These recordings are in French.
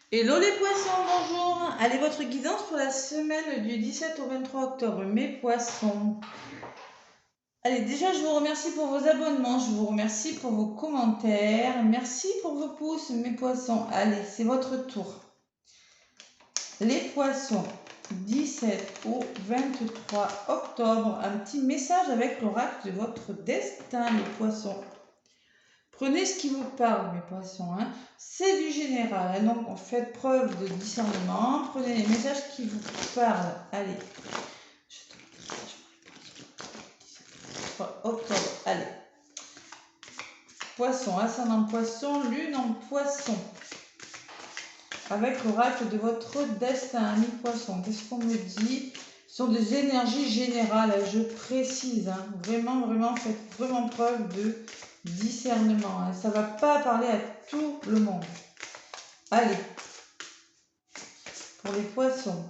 Hello les poissons, bonjour. Allez, votre guidance pour la semaine du 17 au 23 octobre, mes poissons. Allez, déjà, je vous remercie pour vos abonnements, je vous remercie pour vos commentaires, merci pour vos pouces, mes poissons. Allez, c'est votre tour. Les poissons, 17 au 23 octobre, un petit message avec l'oracle de votre destin, les poissons. Prenez ce qui vous parle, mes poissons. Hein. C'est du général. Hein. Donc, faites preuve de discernement. Prenez les messages qui vous parlent. Allez. Octobre. Allez. Poisson. Ascendant poisson. Lune en poisson. Avec l'oracle de votre destin, ami poisson. Qu'est-ce qu'on me dit? Ce sont des énergies générales. Je précise. Hein. Vraiment, vraiment, faites vraiment preuve de discernement. Hein. Ça ne va pas parler à tout le monde. Allez. Pour les poissons.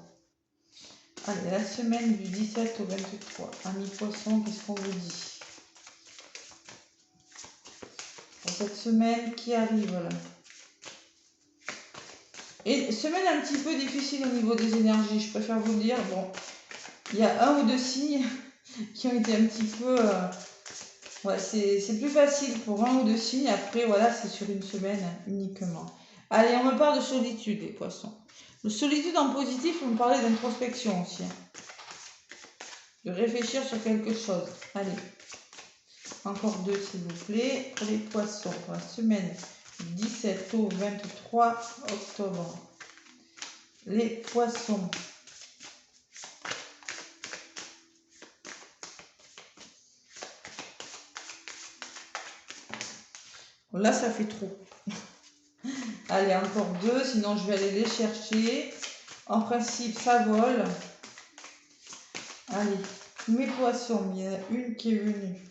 Allez, la semaine du 17 au 23. Amis poissons, qu'est-ce qu'on vous dit pour cette semaine qui arrive là? Et semaine un petit peu difficile au niveau des énergies, je préfère vous le dire. Bon, il y a un ou deux signes qui ont été un petit peu... ouais, c'est plus facile pour un ou deux signes. Après, voilà, c'est sur une semaine uniquement. Allez, on me parle de solitude, les poissons. De solitude en positif, on me parlait d'introspection aussi. De réfléchir sur quelque chose. Allez. Encore deux, s'il vous plaît, pour les poissons, pour la semaine du 17 au 23 octobre. Les poissons. Là, ça fait trop. Allez, encore deux, sinon je vais aller les chercher. En principe, ça vole. Allez, mes poissons, il y en a une qui est venue.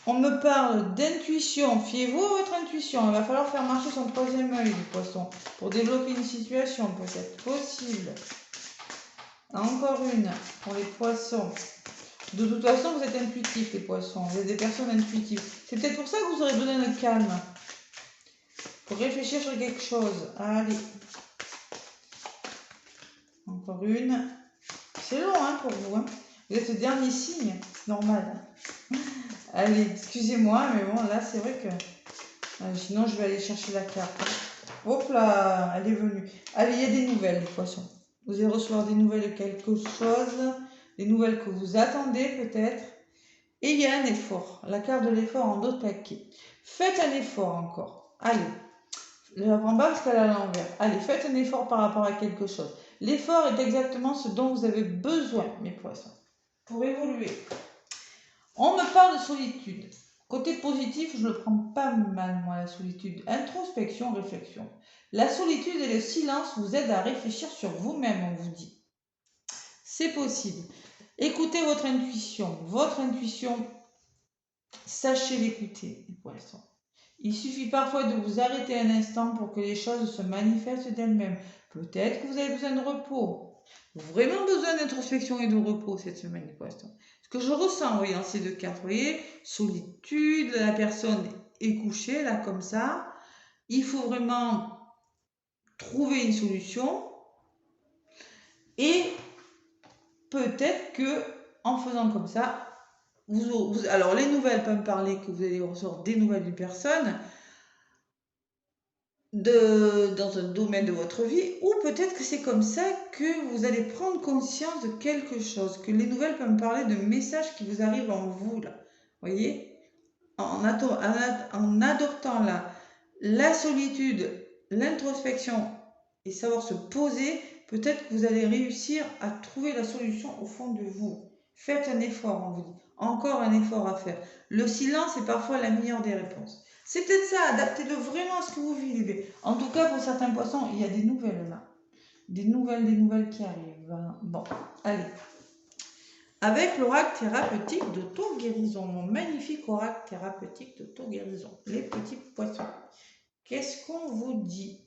On me parle d'intuition. Fiez-vous à votre intuition. Il va falloir faire marcher son troisième œil, les poissons, pour développer une situation peut-être possible. Encore une pour les poissons. De toute façon, vous êtes intuitifs, les poissons. Vous êtes des personnes intuitives. C'est peut-être pour ça que vous aurez besoin de calme. Pour réfléchir sur quelque chose. Allez. Encore une. C'est long hein, pour vous. Hein. Vous êtes le dernier signe. C'est normal. Allez, excusez-moi, mais bon, là, c'est vrai que... sinon, je vais aller chercher la carte. Hop là, elle est venue. Allez, il y a des nouvelles, les poissons. Vous allez recevoir des nouvelles de quelque chose. Des nouvelles que vous attendez, peut-être. Et il y a un effort. La carte de l'effort en dos paquet. Faites un effort encore. Allez. Je la prends pas parce qu'elle est à l'envers. Allez, faites un effort par rapport à quelque chose. L'effort est exactement ce dont vous avez besoin, mes poissons, pour évoluer. On me parle de solitude. Côté positif, je le prends pas mal, moi, la solitude. Introspection, réflexion. La solitude et le silence vous aident à réfléchir sur vous-même, on vous dit. C'est possible. Écoutez votre intuition. Votre intuition, sachez l'écouter, les poissons. Il suffit parfois de vous arrêter un instant pour que les choses se manifestent d'elles-mêmes. Peut-être que vous avez besoin de repos. Vraiment besoin d'introspection et de repos cette semaine, les poissons. Ce que je ressens en voyant ces deux cartes, vous voyez, solitude, la personne est couchée là comme ça. Il faut vraiment trouver une solution. Et peut-être que en faisant comme ça, alors les nouvelles peuvent me parler que vous allez recevoir des nouvelles d'une personne dans un domaine de votre vie, ou peut-être que c'est comme ça que vous allez prendre conscience de quelque chose, que les nouvelles peuvent me parler de messages qui vous arrivent en vous là, voyez, en adoptant la solitude, l'introspection et savoir se poser, peut-être que vous allez réussir à trouver la solution au fond de vous. Faites un effort, on vous dit. Encore un effort à faire. Le silence est parfois la meilleure des réponses. C'est peut-être ça, adaptez-le vraiment à ce que vous vivez. En tout cas, pour certains poissons, il y a des nouvelles là. Des nouvelles qui arrivent. Bon, allez. Avec l'oracle thérapeutique d'auto-guérison, mon magnifique oracle thérapeutique d'auto-guérison. Les petits poissons. Qu'est-ce qu'on vous dit?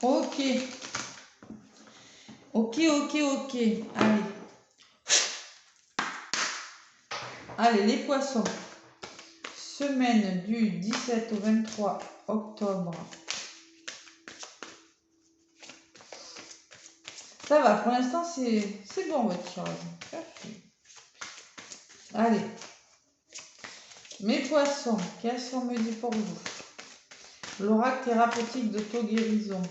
Ok. Ok. Allez. Allez, les poissons. semaine du 17 au 23 octobre. Ça va, pour l'instant, c'est bon votre tirage. Allez. Mes poissons, qu'est-ce qu'on me dit pour vous? L'oracle thérapeutique d'auto-guérison.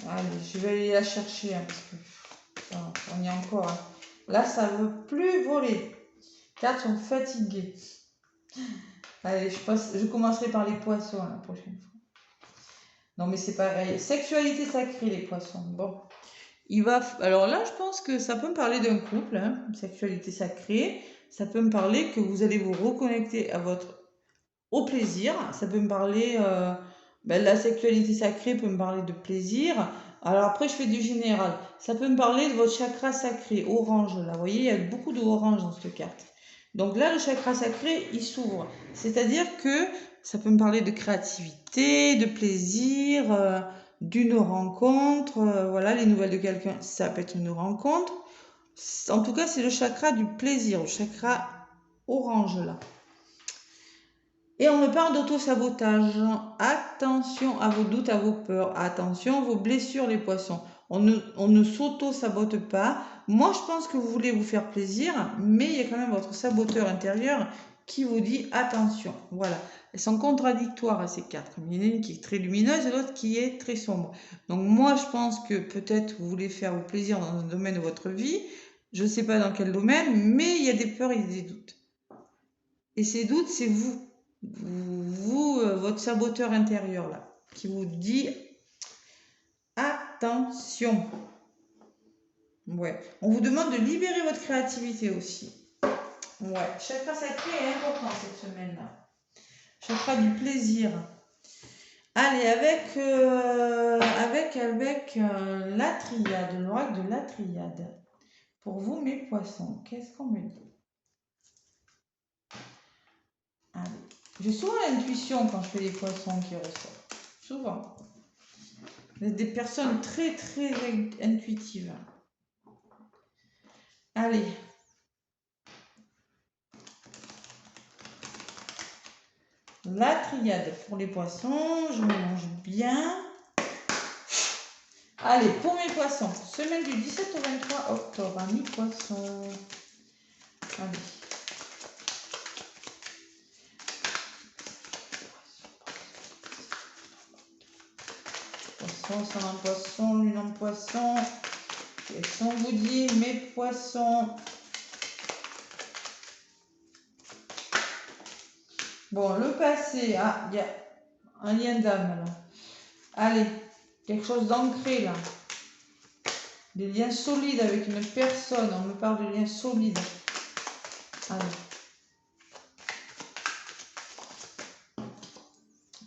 Allez, je vais aller la chercher, hein, parce que on y est encore. Hein. Là, ça ne veut plus voler. Cartes sont fatiguées. Allez, je commencerai par les poissons la prochaine fois. Non, mais c'est pareil. Sexualité sacrée, les poissons. Bon. Alors là, je pense que ça peut me parler d'un couple, hein, sexualité sacrée. Ça peut me parler que vous allez vous reconnecter au plaisir. Ça peut me parler... la sexualité sacrée peut me parler de plaisir. Alors après, je fais du général. Ça peut me parler de votre chakra sacré, orange. Là, vous voyez, il y a beaucoup d'orange dans cette carte. Donc là, le chakra sacré, il s'ouvre. C'est-à-dire que ça peut me parler de créativité, de plaisir, d'une rencontre. Voilà, les nouvelles de quelqu'un, ça peut être une rencontre. En tout cas, c'est le chakra du plaisir, le chakra orange là. Et on me parle d'auto-sabotage. Attention à vos doutes, à vos peurs. Attention à vos blessures, les poissons. On ne s'auto-sabote pas. Moi, je pense que vous voulez vous faire plaisir, mais il y a quand même votre saboteur intérieur qui vous dit attention. Voilà. Elles sont contradictoires, ces quatre. Il y en a une qui est très lumineuse et l'autre qui est très sombre. Donc moi, je pense que peut-être vous voulez faire vous plaisir dans un domaine de votre vie. Je ne sais pas dans quel domaine, mais il y a des peurs et des doutes. Et ces doutes, c'est vous. Votre saboteur intérieur là, qui vous dit attention. Ouais. On vous demande de libérer votre créativité aussi. Ouais. Chakra sacré est important cette semaine-là. Chakra du plaisir. Allez, avec la triade, l'oracle de la triade. Pour vous, mes poissons, qu'est-ce qu'on me dit? Allez. J'ai souvent l'intuition quand je fais les poissons qui ressortent. Souvent. Vous êtes des personnes très, très intuitives. Allez. La triade pour les poissons. Je mélange bien. Allez, pour mes poissons. Semaine du 17 au 23 octobre. Amis poissons. Allez. Poisson, son en poisson, lune en poisson. Qu'est-ce qu'on vous dit, mes poissons? Bon, le passé. Ah, il y a un lien d'âme alors. Allez, quelque chose d'ancré là. Des liens solides avec une personne. On me parle de liens solides. Allez.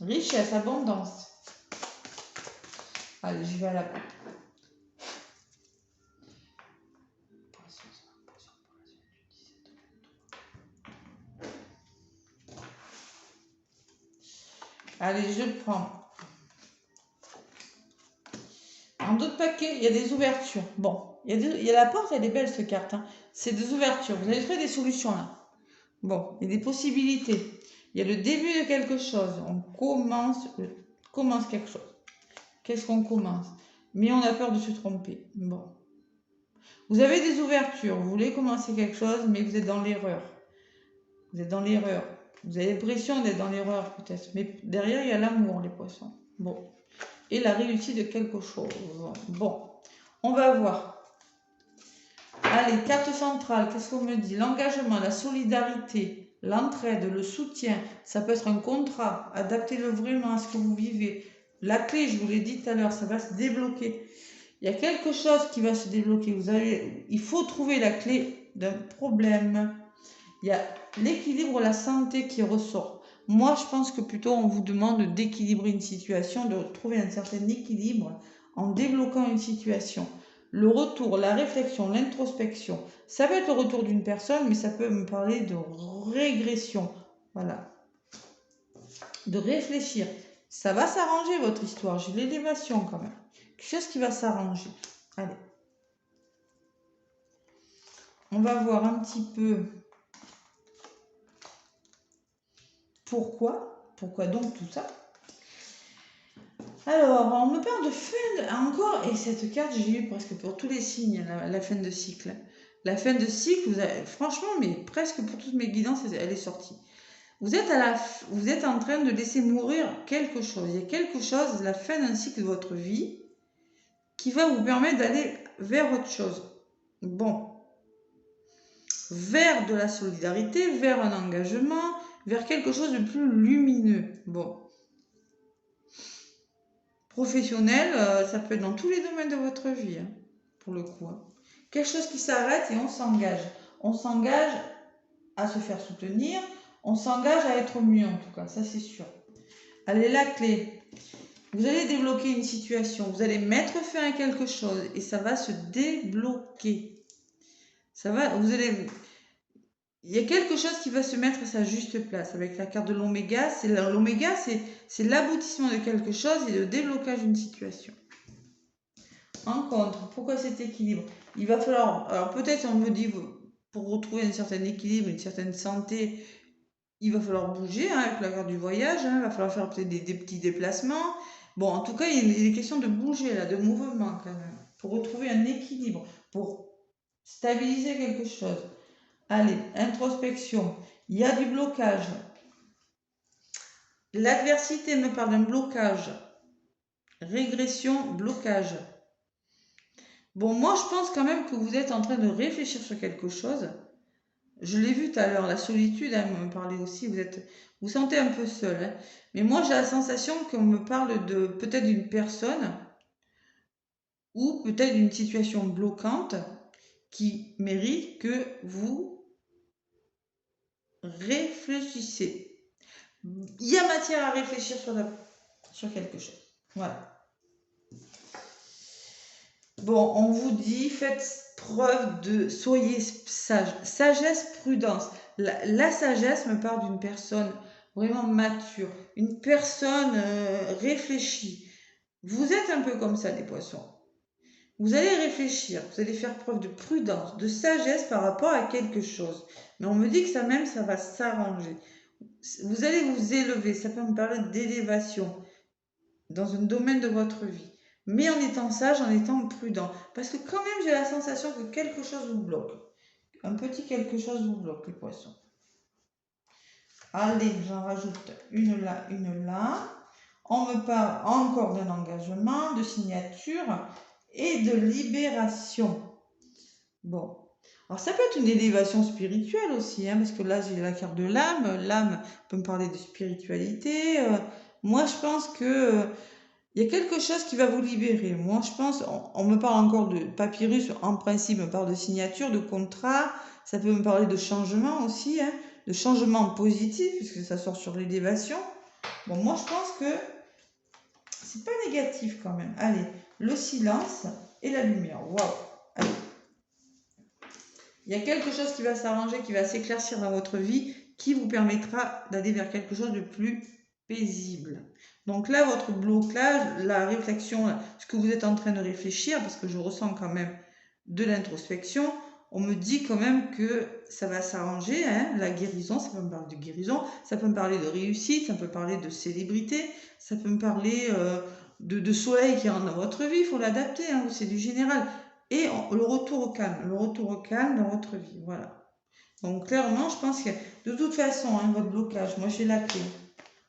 Richesse, abondance. Allez, je vais à la coupe. Allez, je prends. En d'autres paquets, il y a des ouvertures. Bon, il y a la porte, elle est belle cette carte. Hein. C'est des ouvertures. Vous allez trouver des solutions là. Bon, il y a des possibilités. Il y a le début de quelque chose. On commence quelque chose. Qu'est-ce qu'on commence? Mais on a peur de se tromper. Bon. Vous avez des ouvertures. Vous voulez commencer quelque chose, mais vous êtes dans l'erreur. Vous êtes dans l'erreur. Vous avez l'impression d'être dans l'erreur peut-être. Mais derrière, il y a l'amour, les poissons. Bon. Et la réussite de quelque chose. Bon. On va voir. Allez, carte centrale. Qu'est-ce qu'on me dit? L'engagement, la solidarité, l'entraide, le soutien. Ça peut être un contrat. Adaptez-le vraiment à ce que vous vivez. La clé, je vous l'ai dit tout à l'heure, ça va se débloquer. Il y a quelque chose qui va se débloquer. Il faut trouver la clé d'un problème. Il y a l'équilibre, la santé qui ressort. Moi, je pense que plutôt on vous demande d'équilibrer une situation, de trouver un certain équilibre en débloquant une situation. Le retour, la réflexion, l'introspection, ça peut être le retour d'une personne, mais ça peut me parler de régression. Voilà. De réfléchir. Ça va s'arranger votre histoire. J'ai l'élévation quand même. Quelque chose qui va s'arranger. Allez. on va voir un petit peu pourquoi donc tout ça. Alors, on me parle de fin encore, et cette carte, j'ai eu presque pour tous les signes, la fin de cycle. La fin de cycle, franchement, mais presque pour toutes mes guidances, elle est sortie. Vous êtes en train de laisser mourir quelque chose. Il y a quelque chose, la fin d'un cycle de votre vie, qui va vous permettre d'aller vers autre chose. Bon. Vers de la solidarité, vers un engagement, vers quelque chose de plus lumineux. Bon. Professionnel, ça peut être dans tous les domaines de votre vie, hein, pour le coup. Hein. Quelque chose qui s'arrête et on s'engage. On s'engage à se faire soutenir, on s'engage à être mieux en tout cas, ça c'est sûr. Allez, la clé. Vous allez débloquer une situation, vous allez mettre fin à quelque chose et ça va se débloquer. Ça va, il y a quelque chose qui va se mettre à sa juste place. Avec la carte de l'oméga, c'est l'aboutissement de quelque chose et le déblocage d'une situation. En contre, pourquoi cet équilibre? Il va falloir, alors peut-être on me dit, pour retrouver un certain équilibre, une certaine santé, il va falloir bouger hein, avec la carte du voyage, hein, il va falloir faire peut-être des petits déplacements. Bon, en tout cas, il est question de bouger là, de mouvement quand même, pour retrouver un équilibre, pour stabiliser quelque chose. Allez, introspection. Il y a du blocage. L'adversité me parle d'un blocage. Régression, blocage. Bon, moi, je pense quand même que vous êtes en train de réfléchir sur quelque chose. Je l'ai vu tout à l'heure, la solitude, elle me parlait aussi. Vous sentez un peu seul. Hein. Mais moi, j'ai la sensation qu'on me parle de peut-être d'une personne ou peut-être d'une situation bloquante qui mérite que vous réfléchissez. Il y a matière à réfléchir sur quelque chose. Voilà. Bon, on vous dit, faites preuve de, soyez sage. Sagesse, prudence. La sagesse me parle d'une personne vraiment mature, une personne réfléchie. Vous êtes un peu comme ça, les poissons. Vous allez réfléchir, vous allez faire preuve de prudence, de sagesse par rapport à quelque chose. Mais on me dit que ça même, ça va s'arranger. Vous allez vous élever, ça peut me parler d'élévation dans un domaine de votre vie. Mais en étant sage, en étant prudent. Parce que quand même, j'ai la sensation que quelque chose vous bloque. Un petit quelque chose vous bloque, les poissons. Allez, j'en rajoute une là, une là. On me parle encore d'un engagement, de signature et de libération. Bon. Alors, ça peut être une élévation spirituelle aussi, hein, parce que là, j'ai la carte de l'âme. L'âme peut me parler de spiritualité. Moi, je pense que il y a quelque chose qui va vous libérer. Moi, je pense, on me parle encore de papyrus, en principe, on me parle de signature, de contrat. Ça peut me parler de changement aussi, hein, de changement positif, puisque ça sort sur l'élévation. Bon, moi, je pense que c'est pas négatif quand même. Allez, le silence et la lumière. Waouh! Allez. Il y a quelque chose qui va s'arranger, qui va s'éclaircir dans votre vie, qui vous permettra d'aller vers quelque chose de plus paisible. Donc là, votre blocage, la réflexion, ce que vous êtes en train de réfléchir, parce que je ressens quand même de l'introspection, on me dit quand même que ça va s'arranger, hein, la guérison, ça peut me parler de guérison, ça peut me parler de réussite, ça peut me parler de célébrité, ça peut me parler de soleil qui rentre dans votre vie, il faut l'adapter, hein, c'est du général. Et le retour au calme dans votre vie, voilà. Donc clairement, je pense que de toute façon, hein, votre blocage, moi j'ai la clé.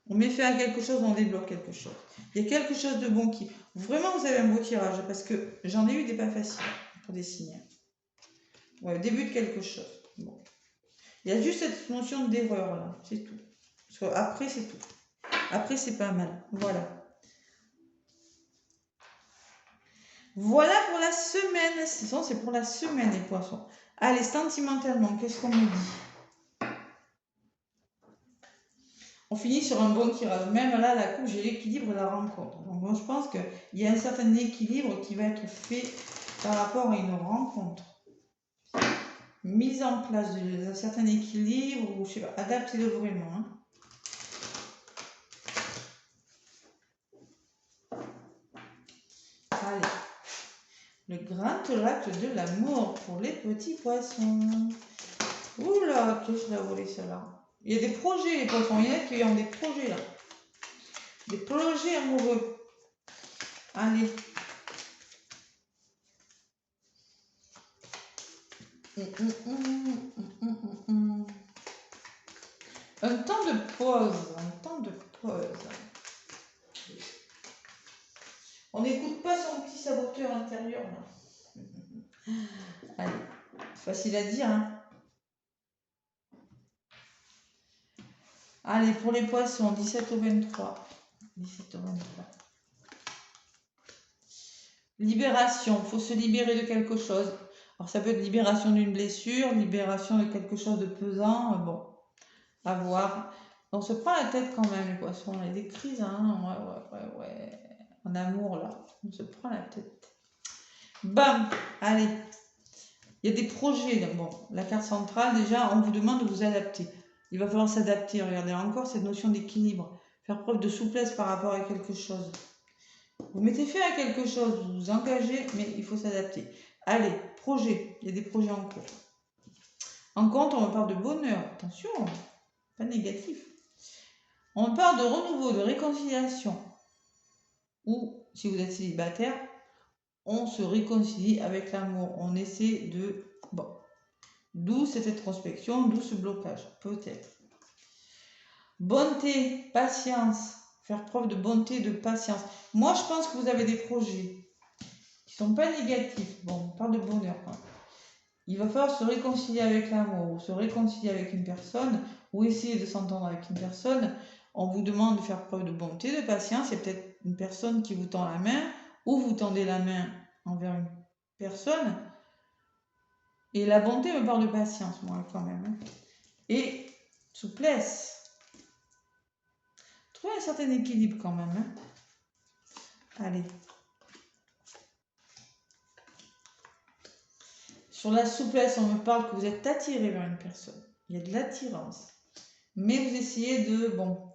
On met fin à quelque chose, on débloque quelque chose. Il y a quelque chose de bon qui... Vraiment, vous avez un beau tirage, parce que j'en ai eu des pas faciles pour des signes. Ouais, début de quelque chose. Bon. Il y a juste cette notion d'erreur là, c'est tout. Parce que après, c'est tout. Après, c'est pas mal. Voilà. Voilà pour la semaine. C'est pour la semaine, les poissons. Allez, sentimentalement, qu'est-ce qu'on me dit? On finit sur un bon tirage. Même là, la coupe, j'ai l'équilibre et la rencontre. Donc, moi, je pense qu'il y a un certain équilibre qui va être fait par rapport à une rencontre. Mise en place d'un certain équilibre, ou je sais pas, adaptez-le vraiment. Hein. Allez. Le grand lac de l'amour pour les petits poissons. Oula, que je l'ai volé celle-là. Il y a des projets, les poissons. Il y en a qui ont des projets là. Des projets amoureux. Allez. Un temps de pause. Un temps de pause. On n'écoute pas son petit saboteur intérieur là. Allez. Facile à dire, hein. Allez, pour les poissons, 17 au 23. 17 au 23. Libération, il faut se libérer de quelque chose. Alors ça peut être libération d'une blessure, libération de quelque chose de pesant, bon, à voir. On se prend la tête quand même les poissons, il y a des crises, hein, ouais. En amour là, on se prend la tête. Bam, allez. Il y a des projets, bon, la carte centrale déjà, on vous demande de vous adapter. Il va falloir s'adapter, regardez encore cette notion d'équilibre, faire preuve de souplesse par rapport à quelque chose. Vous mettez fin à quelque chose, vous vous engagez, mais il faut s'adapter. Allez, projet, il y a des projets en cours. En compte, on me parle de bonheur, attention, pas négatif. On me parle de renouveau, de réconciliation. Ou, si vous êtes célibataire, on se réconcilie avec l'amour. On essaie de... Bon, d'où cette introspection, d'où ce blocage, peut-être. Bonté, patience, faire preuve de bonté, de patience. Moi, je pense que vous avez des projets qui ne sont pas négatifs. Bon, on parle de bonheur. Il va falloir se réconcilier avec l'amour, ou se réconcilier avec une personne, ou essayer de s'entendre avec une personne. On vous demande de faire preuve de bonté, de patience. C'est peut-être une personne qui vous tend la main, ou vous tendez la main envers une personne. Et la bonté me parle de patience, moi, quand même. Et souplesse. Trouvez un certain équilibre, quand même. Allez. Sur la souplesse, on me parle que vous êtes attiré vers une personne. Il y a de l'attirance. Mais vous essayez de... Bon.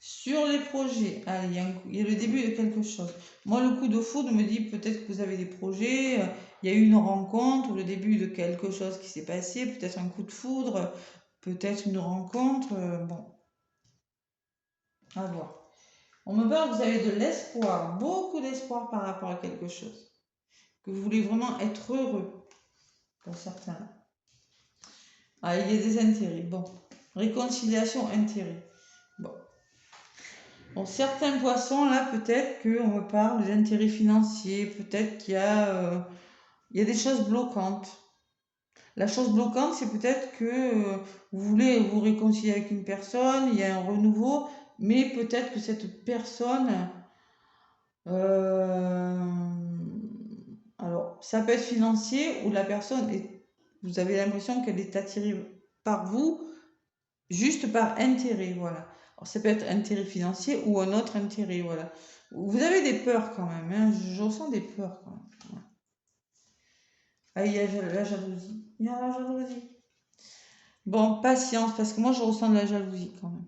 Sur les projets, allez, il y a le début de quelque chose. Moi, le coup de foudre me dit peut-être que vous avez des projets, il y a eu une rencontre, le début de quelque chose qui s'est passé, peut-être un coup de foudre, peut-être une rencontre, bon. À voir. On me parle que vous avez de l'espoir, beaucoup d'espoir par rapport à quelque chose. Que vous voulez vraiment être heureux, pour certains. Ah, il y a des intérêts, bon. Réconciliation, intérêt. Bon. Bon, certains poissons, là, peut-être qu'on me parle des intérêts financiers, peut-être qu'il y a des choses bloquantes. La chose bloquante, c'est peut-être que vous voulez vous réconcilier avec une personne, il y a un renouveau, mais peut-être que cette personne... alors, ça peut être financier ou la personne, vous avez l'impression qu'elle est attirée par vous, juste par intérêt, voilà. Alors, ça peut être intérêt financier ou un autre intérêt, voilà. Vous avez des peurs quand même, hein, je ressens des peurs quand même. Ouais. Ah, il y a la jalousie. Il y a la jalousie. Bon, patience, parce que moi, je ressens de la jalousie quand même.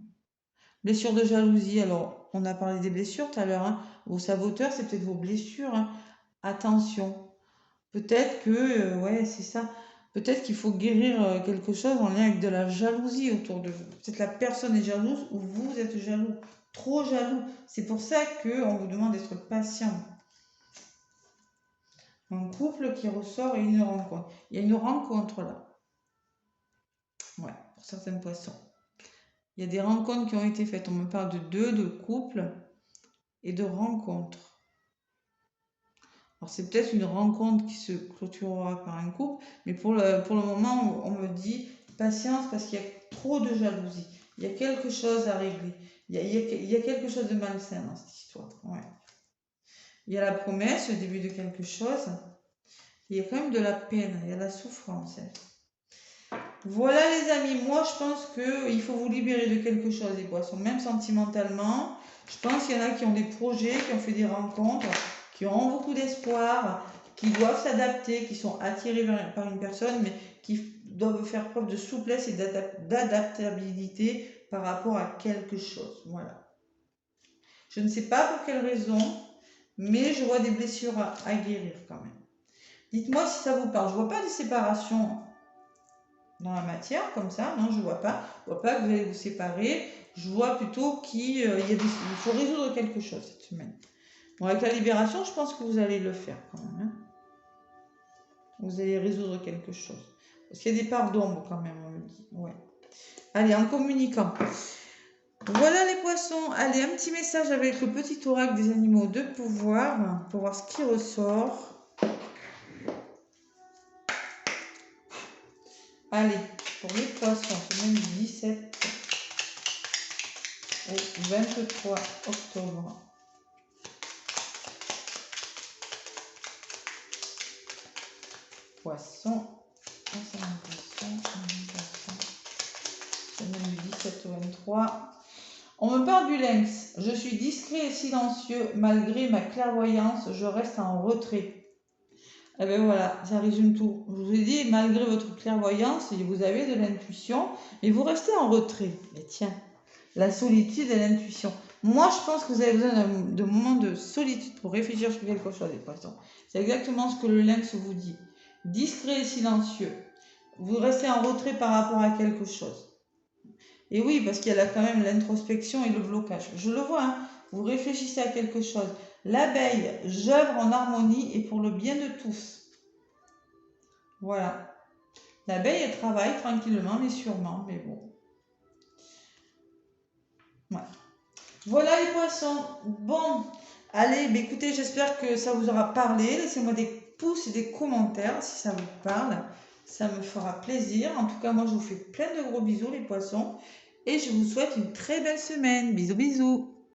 Blessure de jalousie, alors, on a parlé des blessures tout à l'heure, hein. Vos saboteurs, c'est peut-être vos blessures, hein. Attention. Peut-être que, ouais, c'est ça. Peut-être qu'il faut guérir quelque chose en lien avec de la jalousie autour de vous. Peut-être la personne est jalouse ou vous êtes jaloux. Trop jaloux. C'est pour ça qu'on vous demande d'être patient. Un couple qui ressort et une rencontre. Il y a une rencontre là. Ouais, pour certains poissons. Il y a des rencontres qui ont été faites. On me parle de de couples et de rencontres. Alors c'est peut-être une rencontre qui se clôturera par un couple, mais pour le moment, on me dit patience parce qu'il y a trop de jalousie. Il y a quelque chose à régler. Il y a quelque chose de malsain dans cette histoire. Ouais. Il y a la promesse, le début de quelque chose. Il y a quand même de la peine, il y a de la souffrance. Voilà les amis, moi je pense qu'il faut vous libérer de quelque chose, les poissons, même sentimentalement. Je pense qu'il y en a qui ont des projets, qui ont fait des rencontres, qui ont beaucoup d'espoir, qui doivent s'adapter, qui sont attirés par une personne, mais qui doivent faire preuve de souplesse et d'adaptabilité par rapport à quelque chose. Voilà. Je ne sais pas pour quelle raison, mais je vois des blessures à guérir quand même. Dites-moi si ça vous parle. Je vois pas de séparation dans la matière, comme ça. Non, je vois pas. Je vois pas que vous allez vous séparer. Je vois plutôt il faut résoudre quelque chose cette semaine. Bon, avec la libération, je pense que vous allez le faire quand même. Hein. Vous allez résoudre quelque chose. Parce qu'il y a des parts d'ombre quand même, on me dit. Ouais. Allez, en communiquant. Voilà les poissons. Allez, un petit message avec le petit oracle des animaux de pouvoir pour voir ce qui ressort. Allez, pour les poissons, semaine du 17 au 23 octobre. Poisson. Semaine du 17 au 23. On me parle du lynx. Je suis discret et silencieux. Malgré ma clairvoyance, je reste en retrait. Et bien voilà, ça résume tout. Je vous ai dit, malgré votre clairvoyance, vous avez de l'intuition, mais vous restez en retrait. Mais tiens, la solitude et l'intuition. Moi, je pense que vous avez besoin de moments de solitude pour réfléchir sur quelque chose, les poissons. C'est exactement ce que le lynx vous dit. Discret et silencieux. Vous restez en retrait par rapport à quelque chose. Et oui, parce qu'il y a là quand même l'introspection et le blocage. Je le vois, hein, vous réfléchissez à quelque chose. L'abeille, j'œuvre en harmonie et pour le bien de tous. Voilà. L'abeille, elle travaille tranquillement, mais sûrement, mais bon. Ouais. Voilà les poissons. Bon, allez, bah écoutez, j'espère que ça vous aura parlé. Laissez-moi des pouces et des commentaires si ça vous parle. Ça me fera plaisir. En tout cas, moi, je vous fais plein de gros bisous, les poissons. Et je vous souhaite une très belle semaine. Bisous, bisous.